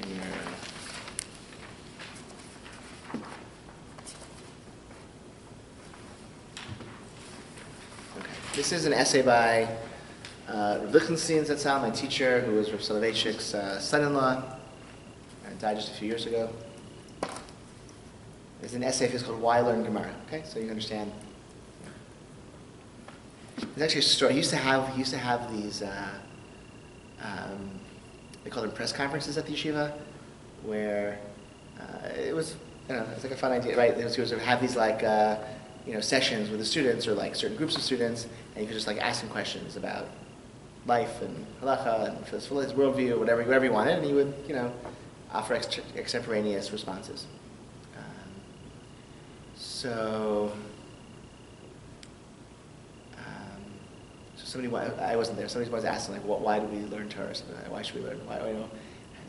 This is an essay by Wolkenfeld Zatzal, my teacher, who was Rav Soloveitchik's son-in-law, and died just a few years ago. There's an essay of his called Why Learn Gemara. Okay, so you understand. There's actually a story. He used to have these. They called them press conferences at the yeshiva, where it was. It's like a fun idea, right? He would have these like. Sessions with the students or like certain groups of students, and you could just like ask them questions about life and halacha and his worldview, whatever you wanted, and he would, offer extemporaneous responses. So I wasn't there. Somebody was asking like, why do we learn Torah? Why should we learn? Why? And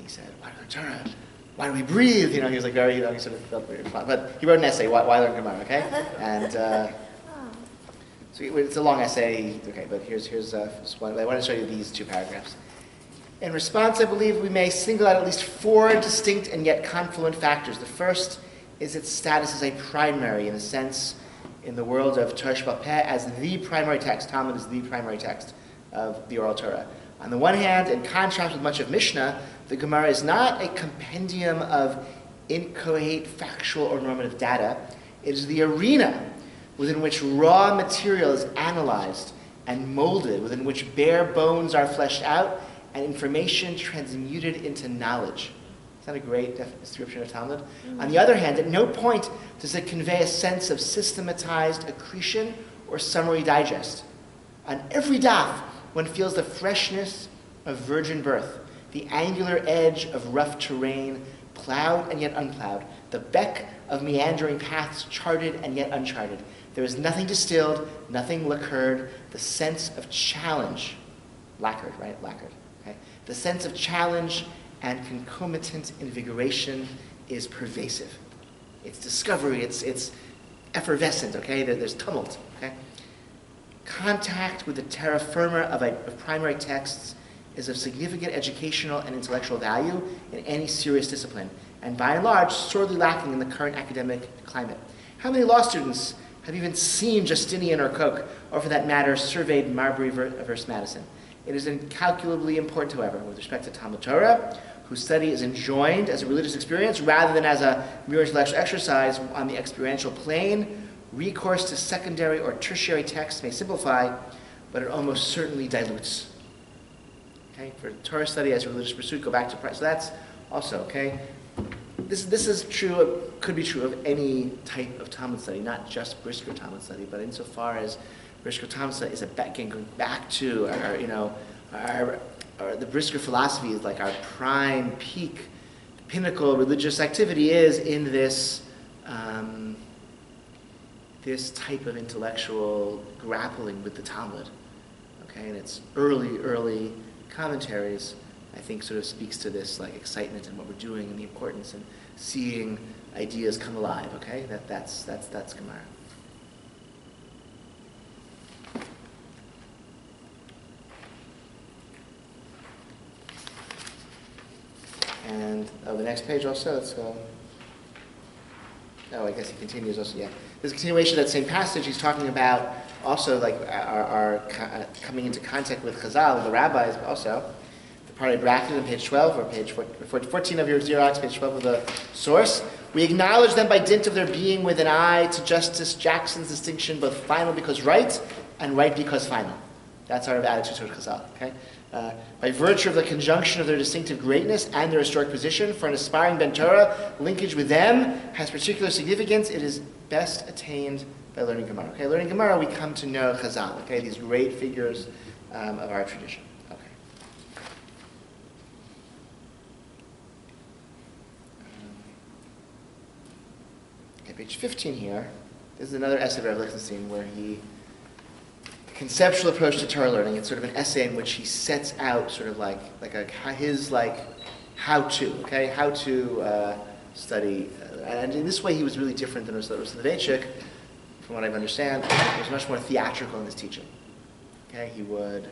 he said, why do we learn Torah? Why do we breathe? He was like very, he sort of felt weird. But he wrote an essay, Why Learn Gemara, okay? And so it's a long essay, okay, but here's just one. I want to show you these two paragraphs. In response, I believe we may single out at least 4 distinct and yet confluent factors. The first is its status as a primary, in a sense, in the world of Torah Sheba'al Peh, as the primary text. Talmud is the primary text of the oral Torah. On the one hand, in contrast with much of Mishnah, the Gemara is not a compendium of inchoate, factual, or normative data. It is the arena within which raw material is analyzed and molded, within which bare bones are fleshed out and information transmuted into knowledge. Is that a great description of Talmud? Mm-hmm. On the other hand, at no point does it convey a sense of systematized accretion or summary digest. On every daf, one feels the freshness of virgin birth, the angular edge of rough terrain, plowed and yet unplowed, the beck of meandering paths charted and yet uncharted. There is nothing distilled, nothing lacquered, the sense of challenge, lacquered, right? Lacquered. Okay? The sense of challenge and concomitant invigoration is pervasive. It's discovery, it's effervescent, okay? There's tumult, okay? Contact with the terra firma of primary texts is of significant educational and intellectual value in any serious discipline, and by and large, sorely lacking in the current academic climate. How many law students have even seen Justinian or Koch, or for that matter, surveyed Marbury versus Madison? It is incalculably important, however, with respect to Talmud Torah, whose study is enjoined as a religious experience rather than as a mere intellectual exercise on the experiential plane. Recourse to secondary or tertiary texts may simplify, but it almost certainly dilutes. Okay, for Torah study as a religious pursuit, go back to practice. So that's also, okay, this is true, could be true of any type of Talmud study, not just Brisk or Talmud study, but insofar as Brisk or Talmud study is going back to the Brisker philosophy is like our prime peak, pinnacle religious activity is in this this type of intellectual grappling with the Talmud. Okay, and its early commentaries, I think, sort of speaks to this like excitement and what we're doing and the importance and seeing ideas come alive. Okay, that's Gemara. And the next page also, let's go. Oh, I guess he continues also, yeah. There's a continuation of that same passage. He's talking about also like our coming into contact with Chazal, the rabbis also. The part I bracketed on page 12, or page 14 of your Xerox, page 12 of the source. We acknowledge them by dint of their being with an eye to Justice Jackson's distinction, both final because right and right because final. That's our attitude toward Chazal, okay? By virtue of the conjunction of their distinctive greatness and their historic position, for an aspiring Ben Torah, linkage with them has particular significance. It is best attained by learning Gemara. Okay, learning Gemara, we come to know Chazal, okay, these great figures of our tradition. Okay, page 15 here. This is another essay by Rabbi Lichtenstein where he conceptual approach to Torah learning. It's sort of an essay in which he sets out sort of his how to, okay, how to study. And in this way, he was really different than Rosalovechik, from what I understand. He was much more theatrical in his teaching. Okay, he would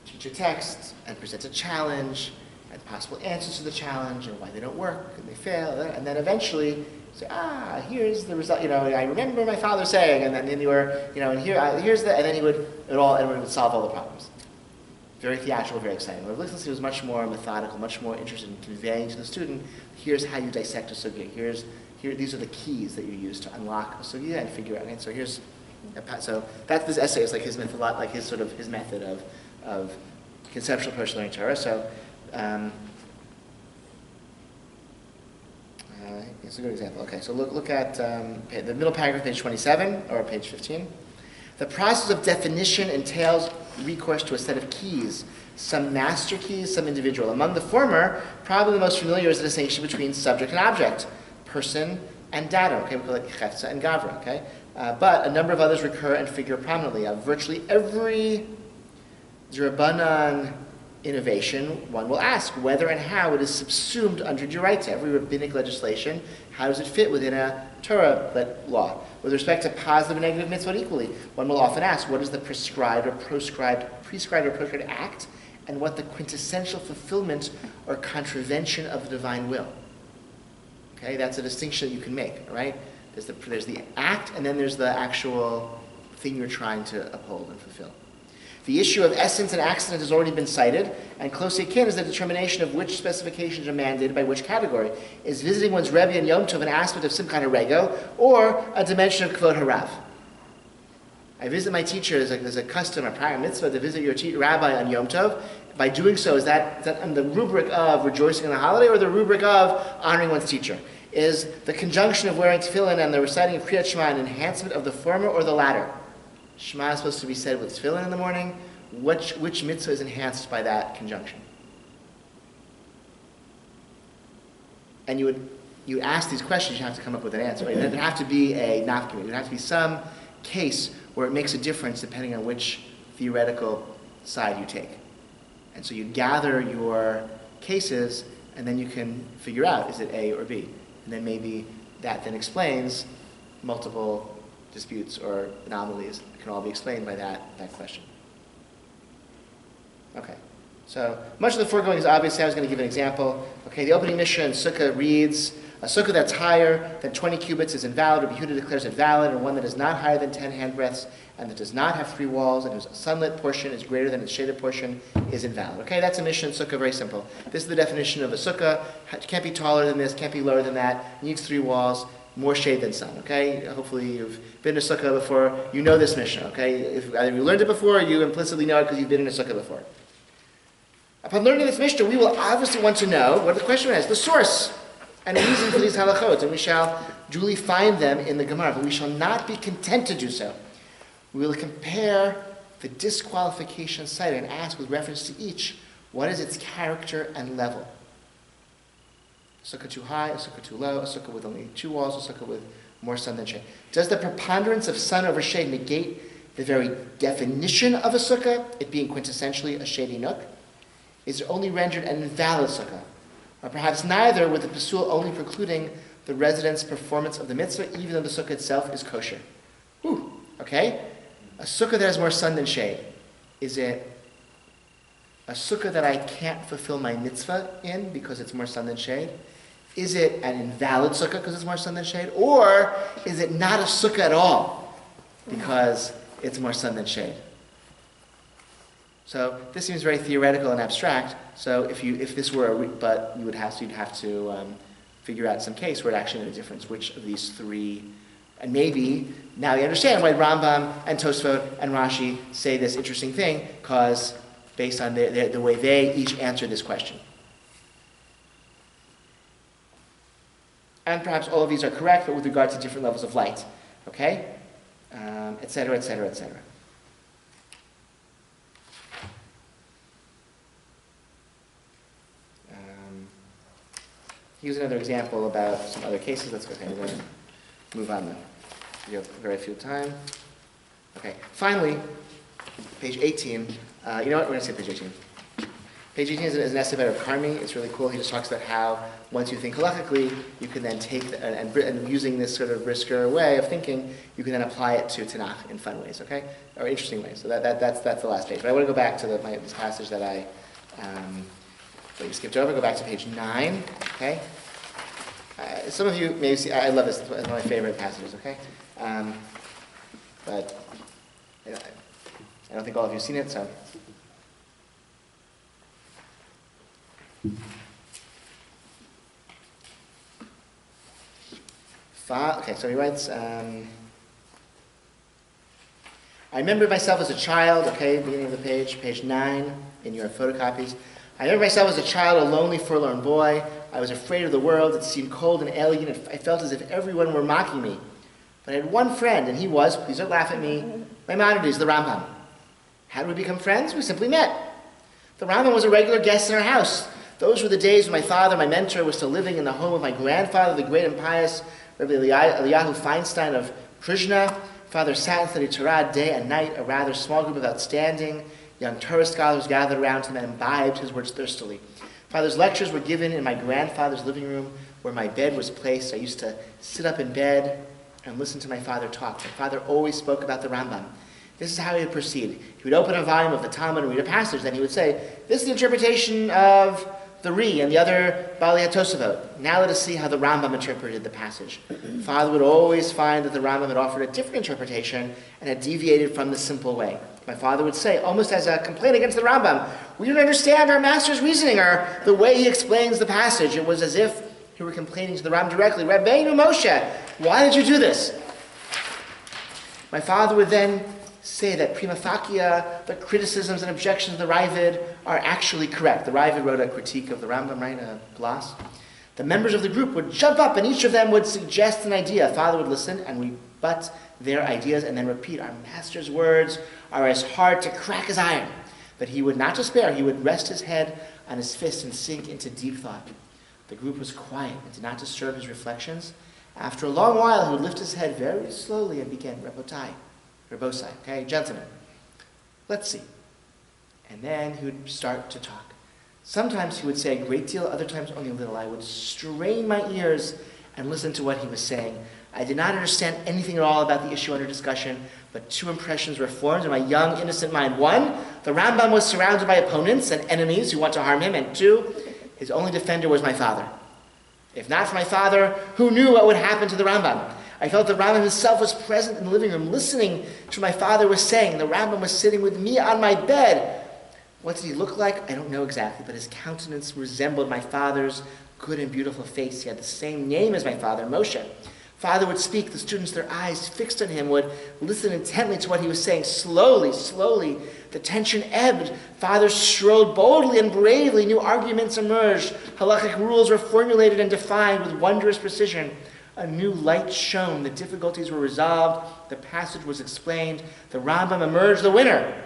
teach a text and present a challenge and possible answers to the challenge and why they don't work and they fail, and then eventually say, here's the result. I remember my father saying, and then you were, and here's the, and then everyone would solve all the problems. Very theatrical, very exciting. Rabbi Lichtenstein was much more methodical, much more interested in conveying to the student, here's how you dissect a sugya. These are the keys that you use to unlock a sugya and figure out. Okay, so that's this essay is like his method, like his sort of his method of conceptual approach to learning Torah. So. It's a good example. Okay, so look at the middle paragraph, page 27, or page 15. The process of definition entails recourse to a set of keys, some master keys, some individual. Among the former, probably the most familiar is the distinction between subject and object, person and data. Okay, we call it chefza and gavra. Okay, but a number of others recur and figure prominently. Virtually every Drabanan innovation, one will ask whether and how it is subsumed under Duraita. Every rabbinic legislation, how does it fit within a Torah law? With respect to positive and negative mitzvot equally, one will often ask what is the prescribed or proscribed act, and what the quintessential fulfillment or contravention of the divine will. Okay, that's a distinction that you can make, right? There's the act, and then there's the actual thing you're trying to uphold and fulfill. The issue of essence and accident has already been cited, and closely akin is the determination of which specifications are mandated by which category. Is visiting one's Rebbe and Yom Tov an aspect of Simchat Harego, or a dimension of Kvod Harav? I visit my teacher, there's a custom, a prior mitzvah, to visit your rabbi on Yom Tov. By doing so, is that on the rubric of rejoicing in the holiday, or the rubric of honoring one's teacher? Is the conjunction of wearing tefillin and the reciting of Kriyat Shema an enhancement of the former or the latter? Shema is supposed to be said with tefillin in the morning. Which mitzvah is enhanced by that conjunction? And you ask these questions, you have to come up with an answer. Right? There have to be a nafkamina. There has to be some case where it makes a difference depending on which theoretical side you take. And so you gather your cases, and then you can figure out, is it A or B? And then maybe that then explains multiple disputes or anomalies that can all be explained by that question. Okay. So much of the foregoing is obvious. I was going to give an example. Okay, the opening Mishnah in Sukkah reads, a sukkah that's higher than 20 cubits is invalid. Rabbi Yehuda declares it valid, and one that is not higher than 10 handbreadths and that does not have 3 walls and whose sunlit portion is greater than its shaded portion is invalid. Okay, that's a Mishnah in Sukkah, very simple. This is the definition of a sukkah. It can't be taller than this, can't be lower than that, needs 3 walls, more shade than sun. Okay, hopefully you've been to Sukkah before, you know this Mishnah. Okay, if either you learned it before or you implicitly know it because you've been in a Sukkah before. Upon learning this Mishnah, we will obviously want to know what the question is, the source and reason for these halachot, and we shall duly find them in the Gemara, but we shall not be content to do so. We will compare the disqualification cited and ask with reference to each, what is its character and level? A sukkah too high, a sukkah too low, a sukkah with only 2 walls, a sukkah with more sun than shade. Does the preponderance of sun over shade negate the very definition of a sukkah, it being quintessentially a shady nook? Is it only rendered an invalid sukkah? Or perhaps neither, with the pasul only precluding the resident's performance of the mitzvah, even though the sukkah itself is kosher. Ooh, okay? A sukkah that has more sun than shade. Is it a sukkah that I can't fulfill my mitzvah in because it's more sun than shade? Is it an invalid sukkah because it's more sun than shade? Or is it not a sukkah at all because it's more sun than shade? So this seems very theoretical and abstract. So if this were but you'd have to figure out some case where it actually made a difference. Which of these 3, and maybe now you understand why Rambam and Tosfot and Rashi say this interesting thing, because based on the way they each answer this question. And perhaps all of these are correct, but with regard to different levels of light, okay, etc., etc., etc. Here's another example about some other cases. Let's go ahead and move on then. We have very few time. Okay, finally, page 18. You know what? We're going to say page 18. Page 18 is an essay by Rabbi Karmi. It's really cool. He just talks about how once you think halachically, you can then take, and using this sort of brisker way of thinking, you can then apply it to Tanakh in fun ways, okay? Or interesting ways. So that's the last page. But I want to go back to this passage that I skipped over. Go back to page 9, okay? Some of you maybe see, I love this, it's one of my favorite passages, okay? But I don't think all of you have seen it, so. Okay, so he writes, I remember myself as a child, okay, beginning of the page 9 in your photocopies. I remember myself as a child, a lonely, forlorn boy. I was afraid of the world. It seemed cold and alien. I felt as if everyone were mocking me. But I had one friend, and he was, please don't laugh at me, Maimonides, the Rambam. How did we become friends? We simply met. The Rambam was a regular guest in our house. Those were the days when my father, my mentor, was still living in the home of my grandfather, the great and pious Rabbi Eliyahu Feinstein of Krishna. Father sat and studied Torah day and night. A rather small group of outstanding young Torah scholars gathered around him and imbibed his words thirstily. Father's lectures were given in my grandfather's living room where my bed was placed. I used to sit up in bed and listen to my father talk. My father always spoke about the Rambam. This is how he would proceed. He would open a volume of the Talmud and read a passage. Then he would say, this is the interpretation of the Ri and the other Bali HaTosafot. Now let us see how the Rambam interpreted the passage. Father would always find that the Rambam had offered a different interpretation and had deviated from the simple way. My father would say, almost as a complaint against the Rambam, we don't understand our master's reasoning or the way he explains the passage. It was as if he were complaining to the Rambam directly, Rabbeinu Moshe, why did you do this? My father would then say that prima facie, the criticisms and objections of the Ravid are actually correct. The Ravid wrote a critique of the Rambam, right, a gloss. The members of the group would jump up and each of them would suggest an idea. Father would listen and rebut their ideas and then repeat, our master's words are as hard to crack as iron. But he would not despair. He would rest his head on his fist and sink into deep thought. The group was quiet and did not disturb his reflections. After a long while, he would lift his head very slowly and begin, Rabbosai, okay, gentlemen, let's see. And then he would start to talk. Sometimes he would say a great deal, other times only a little. I would strain my ears and listen to what he was saying. I did not understand anything at all about the issue under discussion, but 2 impressions were formed in my young, innocent mind. 1, The Rambam was surrounded by opponents and enemies who want to harm him, and 2, his only defender was my father. If not for my father, who knew what would happen to the Rambam? I felt the Rambam himself was present in the living room, listening to what my father was saying. The Rambam was sitting with me on my bed. What did he look like? I don't know exactly, but his countenance resembled my father's good and beautiful face. He had the same name as my father, Moshe. Father would speak. The students, their eyes fixed on him, would listen intently to what he was saying. Slowly, the tension ebbed. Father strode boldly and bravely. New arguments emerged. Halachic rules were formulated and defined with wondrous precision. A new light shone. The difficulties were resolved. The passage was explained. The Rambam emerged the winner.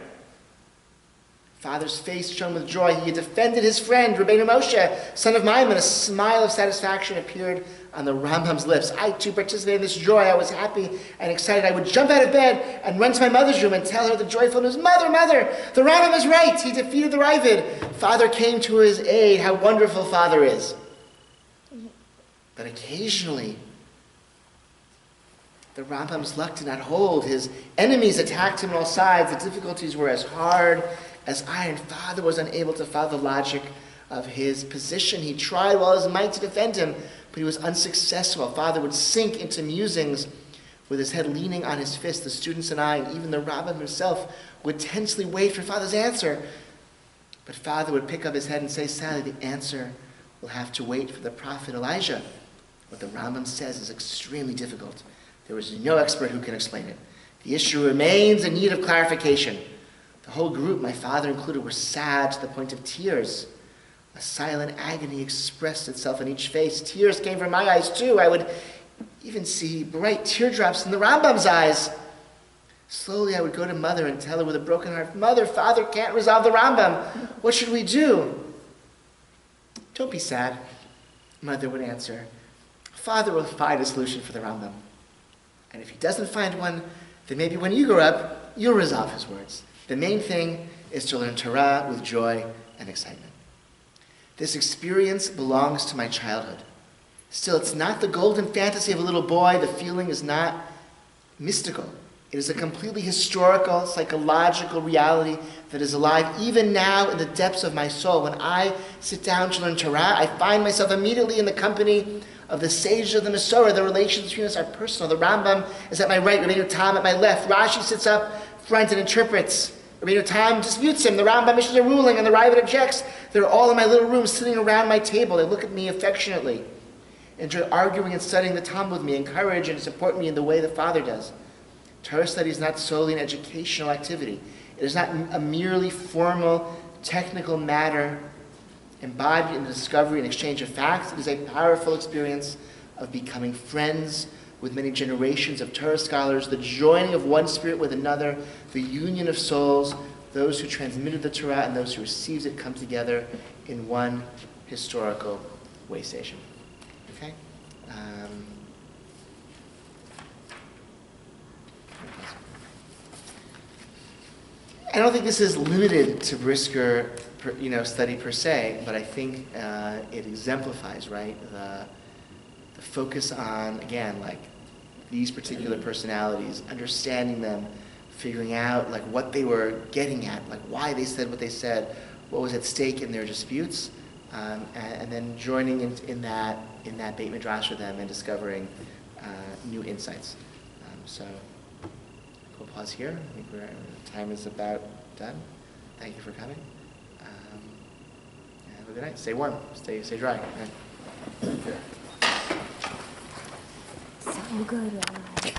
Father's face shone with joy. He had defended his friend, Rabbeinu Moshe, son of Maimon. A smile of satisfaction appeared on the Rambam's lips. I too participated in this joy. I was happy and excited. I would jump out of bed and run to my mother's room and tell her the joyful news. Mother, the Rambam is right. He defeated the Ravid. Father came to his aid. How wonderful Father is. But occasionally, the Rambam's luck did not hold. His enemies attacked him on all sides. The difficulties were as hard as iron. Father was unable to follow the logic of his position. He tried with all his might to defend him, but he was unsuccessful. Father would sink into musings with his head leaning on his fist. The students and I, and even the Rambam himself, would tensely wait for Father's answer. But Father would pick up his head and say, sadly, the answer will have to wait for the prophet Elijah. What the Rambam says is extremely difficult. There is no expert who can explain it. The issue remains in need of clarification. The whole group, my father included, were sad to the point of tears. A silent agony expressed itself on each face. Tears came from my eyes too. I would even see bright teardrops in the Rambam's eyes. Slowly I would go to Mother and tell her with a broken heart, Mother, Father can't resolve the Rambam. What should we do? Don't be sad, Mother would answer. Father will find a solution for the Rambam. And if he doesn't find one, then maybe when you grow up, you'll resolve his words. The main thing is to learn Torah with joy and excitement. This experience belongs to my childhood. Still, it's not the golden fantasy of a little boy. The feeling is not mystical. It is a completely historical, psychological reality that is alive even now in the depths of my soul. When I sit down to learn Torah, I find myself immediately in the company of the sages of the Masorah. The relations between us are personal. The Rambam is at my right, Rabbeinu Tam at my left. Rashi sits up front and interprets. Rabbeinu Tam disputes him. The Rambam issues a ruling and the Rabbi objects. They're all in my little room sitting around my table. They look at me affectionately, enjoy arguing and studying the Talmud with me, encourage and support me in the way the Father does. Torah study is not solely an educational activity. It is not a merely formal, technical matter embodied in the discovery and exchange of facts. It is a powerful experience of becoming friends with many generations of Torah scholars, the joining of one spirit with another, the union of souls. Those who transmitted the Torah and those who received it come together in one historical way station. Okay? I don't think this is limited to Brisker, study per se, but I think it exemplifies, right, the focus on, again, like these particular personalities, understanding them, figuring out like what they were getting at, like why they said what they said, what was at stake in their disputes, and then joining in that Beit Midrash with them and discovering new insights. So we'll pause here. I think time is about done. Thank you for coming. Have a good night. Stay warm. Stay dry. All right. So good.